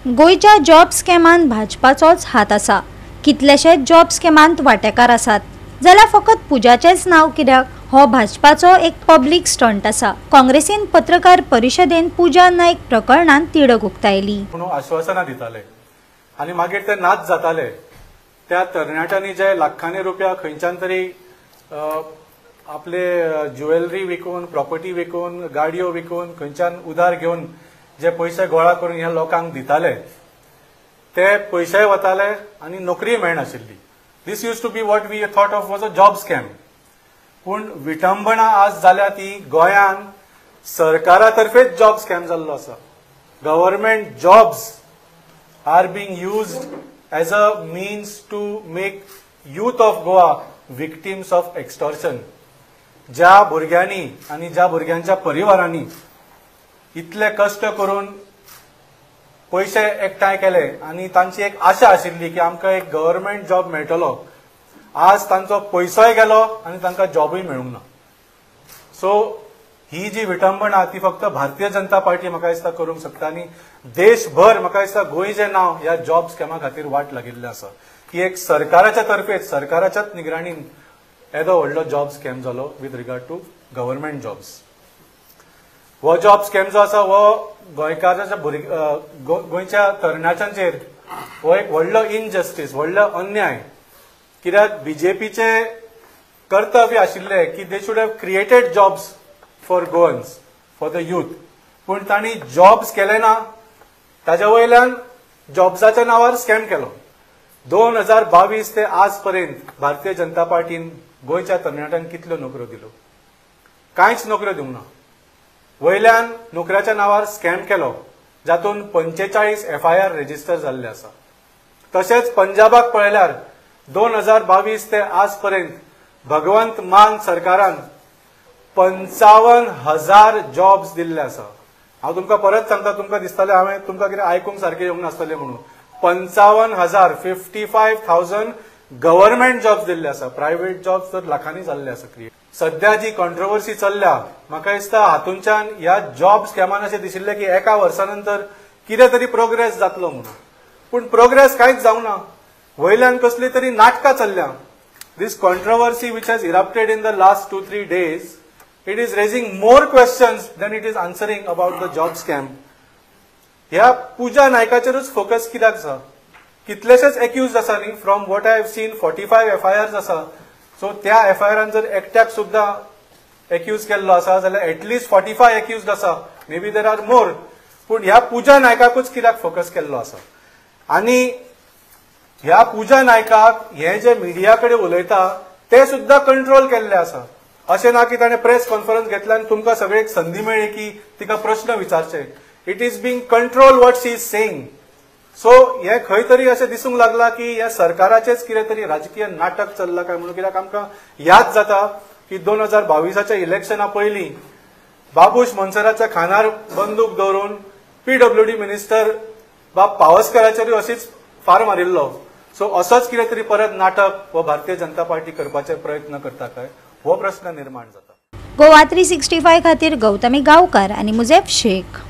गोयच्या job स्कॅमान भाजपाचोच हात आसा। कितलेशेच जॉब स्कॅमांत वांटेकार आसात, जाल्यार फकत पुजाचेच नाव कित्याक हो भाजपाचो एक पब्लिक स्टंट आसा। काँग्रेसीन पत्रकार परिशदेन पुजा नाईक प्रकरणात तिडक उक्तायली। आश्वासना दिताले आनी मागीर ते नाच जाताले। त्या तरणाट्यांनी जे लाखांनी रुपया खंयच्यान तरी आपले ज्युवेलरी विकून, प्रॉपर्टी विकून, गाडयो विकून, खंयच्यान उधार घेवन जे पैसे गोळा करून ह्या लोकांक दिताले, ते पैसे वताले आनी नोकरी मेळनाशिल्ली। This used to be what we thought of was a job scam. पूण विटंबना आज जाल्या ती गोंयान सरकारातर्फेच जॉब स्कॅम जाल्लो आसा। Government jobs are being used as a means to make youth of Goa victims of extortion. ज्या भुरग्यांनी आनी ज्या भुरग्यांच्या परिवारांनी इतले कष्ट करून पैसे एकठांय केले आनी तांची एक आशा आशिल्ली की आमकां एक गव्हर्नमेंट जॉब मेळटलो, आज तांचो पयसोय गेलो आनी तांकां जॉबूय मेळूंक ना। सो ही जी विटंबना ती फक्त भारतीय जनता पार्टी म्हाका दिसता करूंक शकता आनी देशभर म्हाका दिसता गोंयचें नांव ह्या जॉब स्कॅमा खातीर वाट लागिल्लें आसा की एक सरकाराच्या तर्फेच, सरकाराच्याच निगराणीन येदो व्हडलो जॉब स्कॅम जालो with regard to government jobs. हो जॉब स्कॅम जो आसा हो गोंयकाराच्या गोंयच्या तरणाट्यांचेर हो एक व्हडलो इनजस्टीस, व्हडलो अन्याय। कित्याक बीजेपीचे कर्तव्य आशिल्ले की they should have created jobs for Goans, for the youth, पूण तांणी जॉब्स केले ना, ताच्या वयल्यान जॉब्साच्या नांवार स्कॅम केलो। 2022 ते आज पर्यंत भारतीय जनता पार्टीन गोंयच्या तरणाट्यांक कितल्यो नोकऱ्यो दिल्यो? कांयच नोकऱ्यो दिवंक ना। वयल्यान नोकऱ्याच्या नांवार स्कॅम केलो, जातून 45 FIR रजिस्टर जाल्ले आसा। तशेंच पंजाबाक पळयल्यार 2022 ते आज पर्यंत भगवंत मान सरकारान 55,000 जॉब्स दिल्ले आसा। हांव तुमकां परत सांगता, तुमकां दिसतलें हांवें तुमकां कितें आयकूंक सारकें येवंक नासतलें म्हणून। 55,000 55,000 गव्हर्नमेंट जॉब्स दिल्ले आसा। प्रायव्हेट जॉब्स तर लाखांनी जाल्ले आसा क्रिएट। सध्या जी कॉन्ट्रोवर्सी चल्ल्या, म्हाका दिसता हातूंच्यान ह्या जॉब स्कॅमान अशें दिशिल्लें की एका वर्सा नंतर कितें तरी प्रोग्रेस जातलो म्हणून, पूण प्रोग्रेस कांयच जावना। वयल्यान कसली तरी नाटकां चल्ल्या। This controversy which has erupted in the last 2-3 days, it is raising more questions than it is answering about the job scam. ह्या पुजा नायकाचेरूच फोकस कित्याक आसा? कितलेशेच एक्यूज आसा न्ही, from what I have seen 45 FIRs आसा। सो त्या FIRान जर एकट्याक सुद्धा एक्यूज केल्लो आसा जाल्यार एटलीस्ट 45 एक्यूज्ड आसा, may be there are more, पूण ह्या पुजा नायकाकूच कित्याक फोकस केल्लो आसा? आनी ह्या पुजा नायकाक हे जे मिडिया कडेन उलयता ते सुद्धा कंट्रोल केल्ले आसा। अशें ना की ताणें प्रेस कॉन्फरन्स घेतल्या आनी तुमकां सगळ्यांक संदी मेळ्ळी की तिका प्रश्न विचारचे। It is being control what she is saying. So हे खंय तरी अशें दिसूंक लागला की ह्या सरकाराचेच कितें तरी राजकीय नाटक चल्लां काय म्हणून। कित्याक आमकां याद जाता की 2022च्या इलेक्शना पयलीं बाबूश मोन्सेरातच्या खांदार बंदूक दवरून PWD मिनिस्टर बाब पावसकराचेरूय अशीच फार मारिल्लो। सो असोच कितें तरी परत नाटक हो भारतीय जनता पार्टी करपाचे प्रयत्न करता काय, हो प्रश्न निर्माण जाता। गोवा 365 खातीर गौतमी गांवकार आनी मुजेब शेख।